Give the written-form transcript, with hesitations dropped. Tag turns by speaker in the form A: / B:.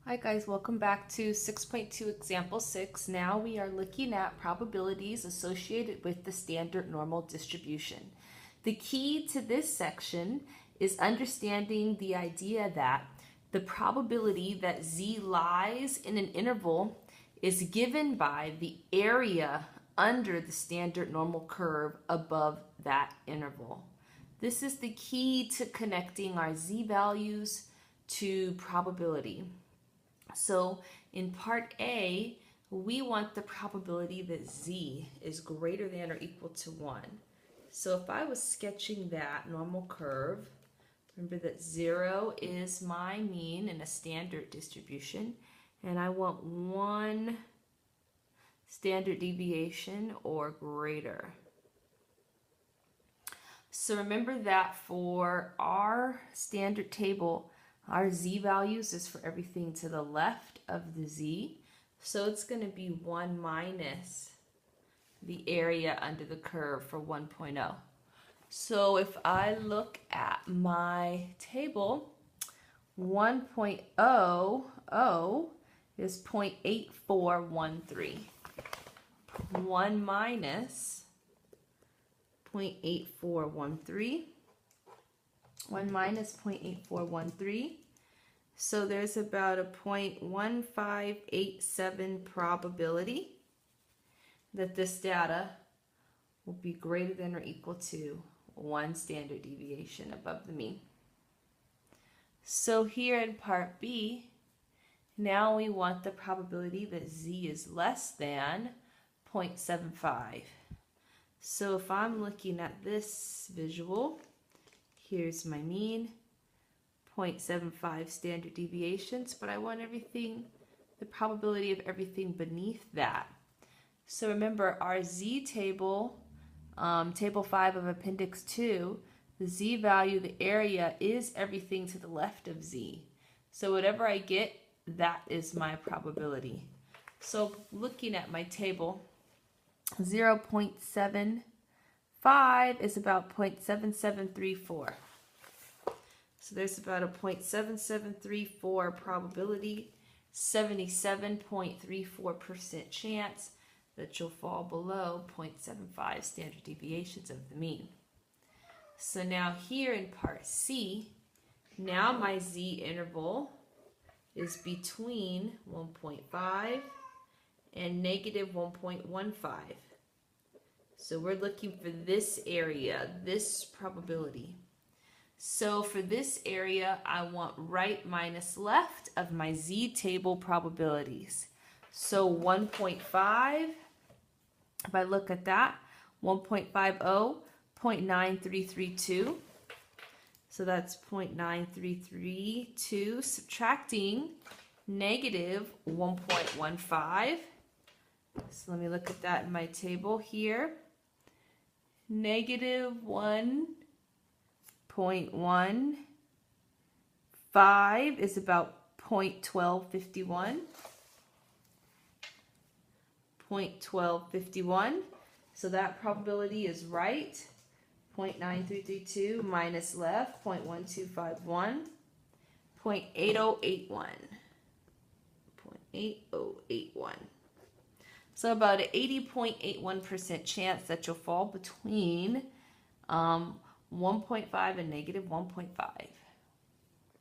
A: Hi guys, welcome back to 6.2 example 6. Now we are looking at probabilities associated with the standard normal distribution. The key to this section is understanding the idea that the probability that z lies in an interval is given by the area under the standard normal curve above that interval. This is the key to connecting our z values to probability. So in part A, we want the probability that z is greater than or equal to 1. So if I was sketching that normal curve, remember that 0 is my mean in a standard distribution, and I want 1 standard deviation or greater. So remember that for our standard table, our z values is for everything to the left of the z. So it's going to be 1 minus the area under the curve for 1.0. So if I look at my table, 1.00 is 0.8413. 1 minus 0.8413. 1 minus 0.8413. So there's about a 0.1587 probability that this data will be greater than or equal to 1 standard deviation above the mean. So here in part B, now we want the probability that z is less than 0.75. So if I'm looking at this visual, here's my mean, 0.75 standard deviations, but I want everything, the probability of everything beneath that. So remember our z table, table 5 of appendix 2, the z value, the area is everything to the left of z. So whatever I get, that is my probability. So looking at my table, 0.75 is about 0.7734. So there's about a 0.7734 probability, 77.34% chance that you'll fall below 0.75 standard deviations of the mean. So now here in part C, now my z interval is between 1.5 and negative 1.15. So we're looking for this area, this probability. So for this area, I want right minus left of my z table probabilities. So 1.5, if I look at that, 1.50, 0.9332. So that's 0.9332 subtracting negative 1.15. So let me look at that in my table here. Negative 1.15 is about 0.1251. 0.1251. So that probability is right. 0.9332 minus left, 0.1251. 0.8081. 0.8081. So about an 80.81% chance that you'll fall between 1.5 and negative 1.5.